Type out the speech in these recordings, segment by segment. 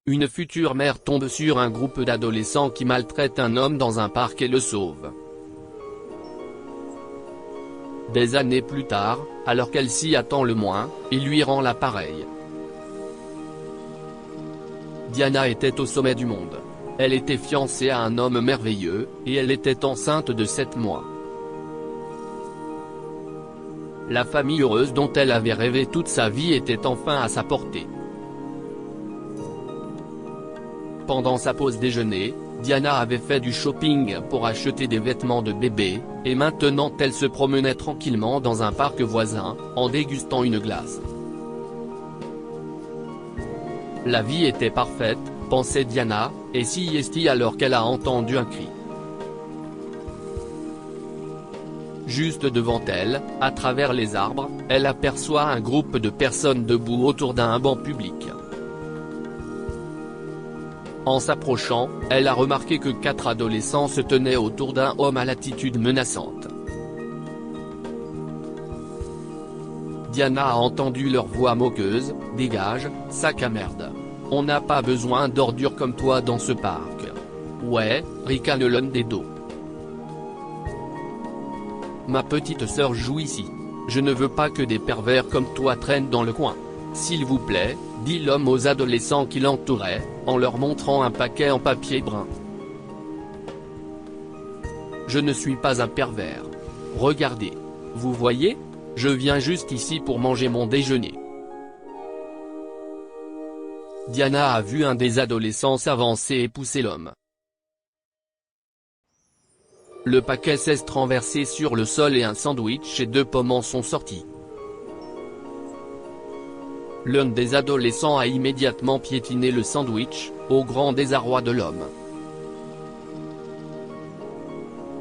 Une future mère tombe sur un groupe d'adolescents qui maltraitent un homme dans un parc et le sauve. Des années plus tard, alors qu'elle s'y attend le moins, il lui rend l'appareil. Diana était au sommet du monde. Elle était fiancée à un homme merveilleux, et elle était enceinte de 7 mois. La famille heureuse dont elle avait rêvé toute sa vie était enfin à sa portée. Pendant sa pause déjeuner, Diana avait fait du shopping pour acheter des vêtements de bébé, et maintenant elle se promenait tranquillement dans un parc voisin, en dégustant une glace. La vie était parfaite, pensait Diana, et s'y est alors qu'elle a entendu un cri. Juste devant elle, à travers les arbres, elle aperçoit un groupe de personnes debout autour d'un banc public. En s'approchant, elle a remarqué que 4 adolescents se tenaient autour d'un homme à l'attitude menaçante. Diana a entendu leur voix moqueuse, « Dégage, sac à merde. On n'a pas besoin d'ordures comme toi dans ce parc. » Ouais, ricane l'un des deux. Ma petite sœur joue ici. Je ne veux pas que des pervers comme toi traînent dans le coin. S'il vous plaît, dit l'homme aux adolescents qui l'entouraient, en leur montrant un paquet en papier brun. Je ne suis pas un pervers. Regardez. Vous voyez ? Je viens juste ici pour manger mon déjeuner. Diana a vu un des adolescents s'avancer et pousser l'homme. Le paquet s'est renversé sur le sol et un sandwich et 2 pommes en sont sortis. L'un des adolescents a immédiatement piétiné le sandwich, au grand désarroi de l'homme.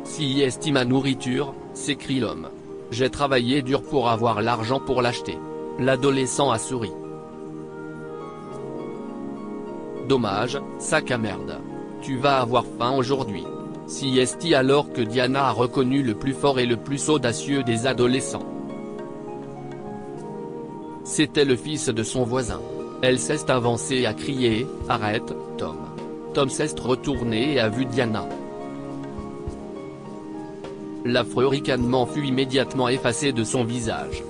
Si est ma nourriture, s'écrie l'homme. J'ai travaillé dur pour avoir l'argent pour l'acheter. L'adolescent a souri. Dommage, sac à merde. Tu vas avoir faim aujourd'hui. Si est alors que Diana a reconnu le plus fort et le plus audacieux des adolescents. C'était le fils de son voisin. Elle s'est avancée et a crié, « Arrête, Tom !» Tom s'est retourné et a vu Diana. L'affreux ricanement fut immédiatement effacé de son visage.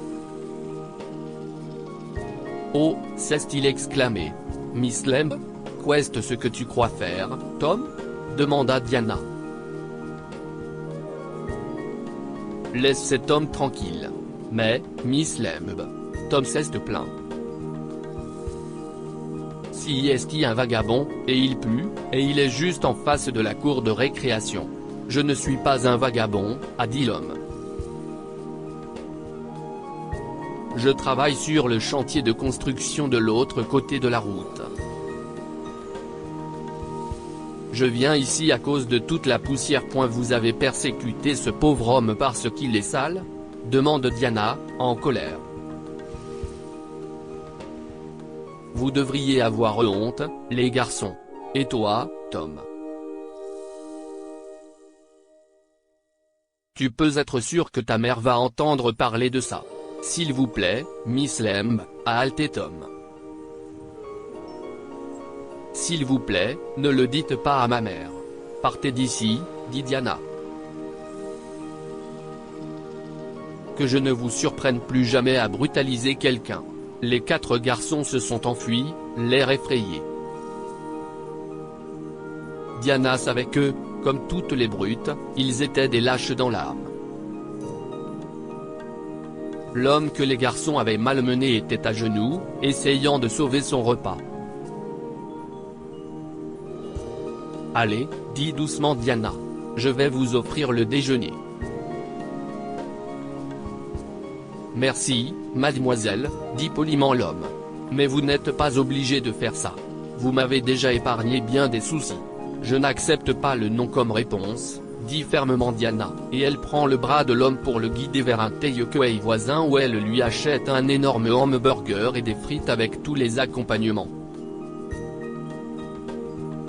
« Oh, s'est-il exclamé. Miss Lamb, qu'est-ce ce que tu crois faire, Tom ?» demanda Diana. « Laisse cet homme tranquille. » Mais, Miss Lamb, Tom s'est plaint. Si est un vagabond, et il pue, et il est juste en face de la cour de récréation. Je ne suis pas un vagabond, a dit l'homme. Je travaille sur le chantier de construction de l'autre côté de la route. Je viens ici à cause de toute la poussière. Vous avez persécuté ce pauvre homme parce qu'il est sale ? Demande Diana, en colère. Vous devriez avoir honte, les garçons. Et toi, Tom ? Tu peux être sûr que ta mère va entendre parler de ça. S'il vous plaît, Miss Lamb, a haleté Tom. S'il vous plaît, ne le dites pas à ma mère. Partez d'ici, dit Diana. Que je ne vous surprenne plus jamais à brutaliser quelqu'un. Les 4 garçons se sont enfuis, l'air effrayé. Diana savait que, comme toutes les brutes, ils étaient des lâches dans l'âme. L'homme que les garçons avaient malmené était à genoux, essayant de sauver son repas. « Allez, dit doucement Diana. Je vais vous offrir le déjeuner. » « Merci, mademoiselle, dit poliment l'homme. Mais vous n'êtes pas obligé de faire ça. Vous m'avez déjà épargné bien des soucis. Je n'accepte pas le non comme réponse, dit fermement Diana, et elle prend le bras de l'homme pour le guider vers un takeaway voisin où elle lui achète un énorme hamburger et des frites avec tous les accompagnements.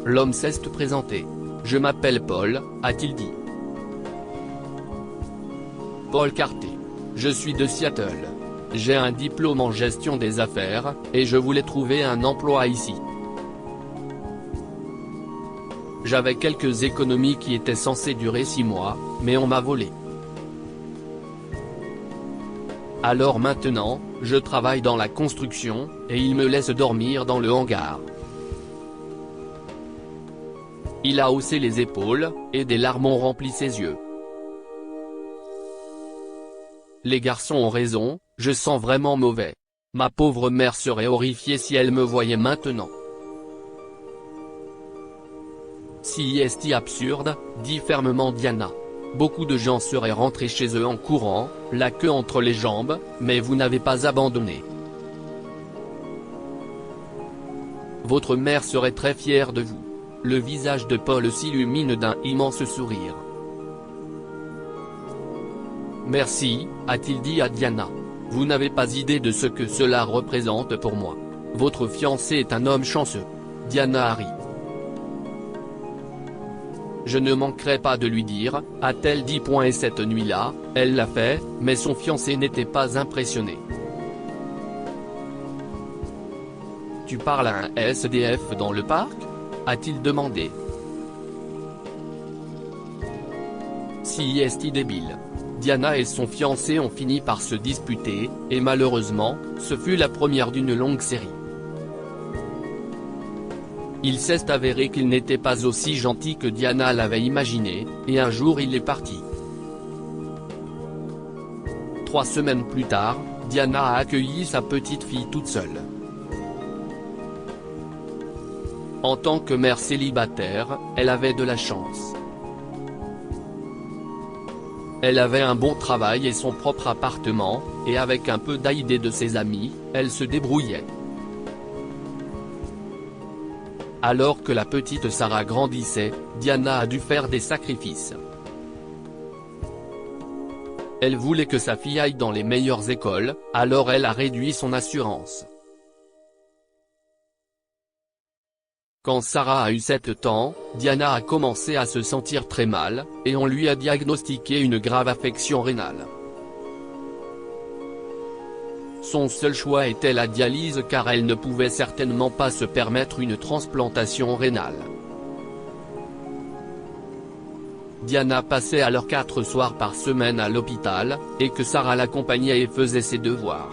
L'homme s'est présenté. « Je m'appelle Paul », a-t-il dit. Paul Carter. Je suis de Seattle. J'ai un diplôme en gestion des affaires, et je voulais trouver un emploi ici. J'avais quelques économies qui étaient censées durer 6 mois, mais on m'a volé. Alors maintenant, je travaille dans la construction, et il me laisse dormir dans le hangar. Il a haussé les épaules, et des larmes ont rempli ses yeux. Les garçons ont raison, je sens vraiment mauvais. Ma pauvre mère serait horrifiée si elle me voyait maintenant. Si est absurde, dit fermement Diana. Beaucoup de gens seraient rentrés chez eux en courant, la queue entre les jambes, mais vous n'avez pas abandonné. Votre mère serait très fière de vous. Le visage de Paul s'illumine d'un immense sourire. Merci, a-t-il dit à Diana. Vous n'avez pas idée de ce que cela représente pour moi. Votre fiancé est un homme chanceux. Diana rit. Je ne manquerai pas de lui dire, a-t-elle dit. Et cette nuit-là, elle l'a fait, mais son fiancé n'était pas impressionné. Tu parles à un SDF dans le parc ? A-t-il demandé. Si est débile. Diana et son fiancé ont fini par se disputer, et malheureusement, ce fut la première d'une longue série. Il s'est avéré qu'il n'était pas aussi gentil que Diana l'avait imaginé, et un jour il est parti. 3 semaines plus tard, Diana a accueilli sa petite fille toute seule. En tant que mère célibataire, elle avait de la chance. Elle avait un bon travail et son propre appartement, et avec un peu d'aide de ses amis, elle se débrouillait. Alors que la petite Sarah grandissait, Diana a dû faire des sacrifices. Elle voulait que sa fille aille dans les meilleures écoles, alors elle a réduit son assurance. Quand Sarah a eu 7 ans, Diana a commencé à se sentir très mal, et on lui a diagnostiqué une grave affection rénale. Son seul choix était la dialyse car elle ne pouvait certainement pas se permettre une transplantation rénale. Diana passait alors 4 soirs par semaine à l'hôpital, et que Sarah l'accompagnait et faisait ses devoirs.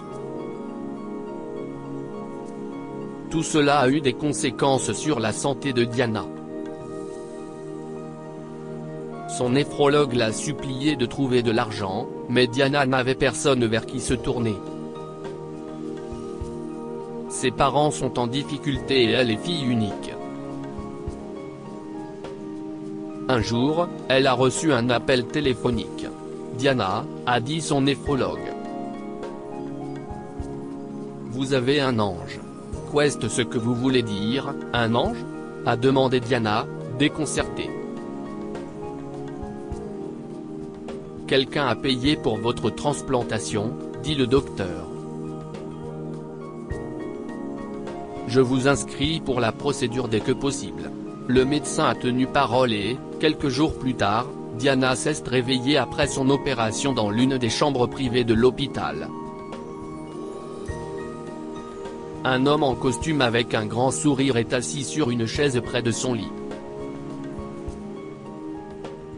Tout cela a eu des conséquences sur la santé de Diana. Son néphrologue l'a supplié de trouver de l'argent, mais Diana n'avait personne vers qui se tourner. Ses parents sont en difficulté et elle est fille unique. Un jour, elle a reçu un appel téléphonique. Diana, a dit son néphrologue. Vous avez un ange. Qu'est-ce ce que vous voulez dire, un ange ? A demandé Diana, déconcertée. Quelqu'un a payé pour votre transplantation, dit le docteur. Je vous inscris pour la procédure dès que possible. Le médecin a tenu parole et, quelques jours plus tard, Diana s'est réveillée après son opération dans l'une des chambres privées de l'hôpital. Un homme en costume avec un grand sourire est assis sur une chaise près de son lit.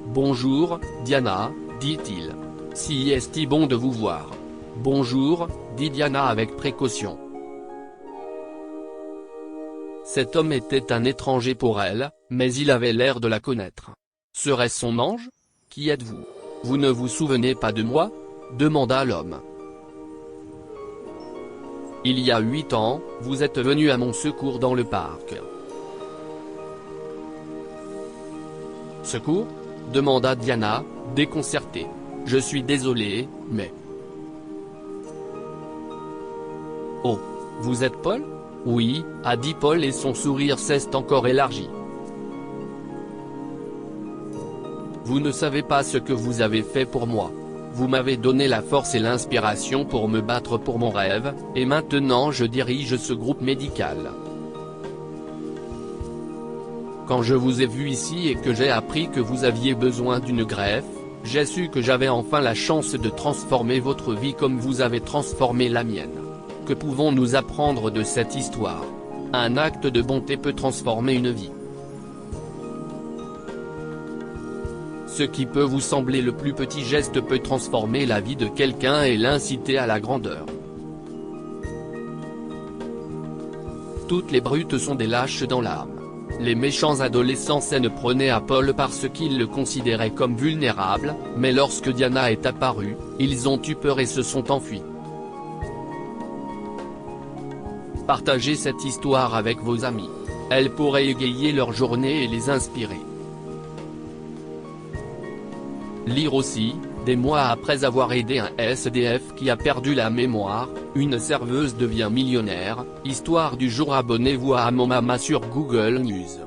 Bonjour, Diana, dit-il. Si est bon de vous voir. Bonjour, dit Diana avec précaution. Cet homme était un étranger pour elle, mais il avait l'air de la connaître. Serait-ce son ange ? Qui êtes-vous ? Vous ne vous souvenez pas de moi ? Demanda l'homme. Il y a 8 ans, vous êtes venu à mon secours dans le parc. Secours ? Demanda Diana, déconcertée. Je suis désolé, mais... Oh, vous êtes Paul ? Oui, a dit Paul et son sourire s'est encore élargi. Vous ne savez pas ce que vous avez fait pour moi. Vous m'avez donné la force et l'inspiration pour me battre pour mon rêve, et maintenant je dirige ce groupe médical. Quand je vous ai vu ici et que j'ai appris que vous aviez besoin d'une greffe, j'ai su que j'avais enfin la chance de transformer votre vie comme vous avez transformé la mienne. Que pouvons-nous apprendre de cette histoire ? Un acte de bonté peut transformer une vie. Ce qui peut vous sembler le plus petit geste peut transformer la vie de quelqu'un et l'inciter à la grandeur. Toutes les brutes sont des lâches dans l'âme. Les méchants adolescents s'en prenaient à Paul parce qu'ils le considéraient comme vulnérable, mais lorsque Diana est apparue, ils ont eu peur et se sont enfuis. Partagez cette histoire avec vos amis. Elle pourrait égayer leur journée et les inspirer. Lire aussi, des mois après avoir aidé un SDF qui a perdu la mémoire, une serveuse devient millionnaire. Histoire du jour. Abonnez-vous à Mon Mama sur Google News.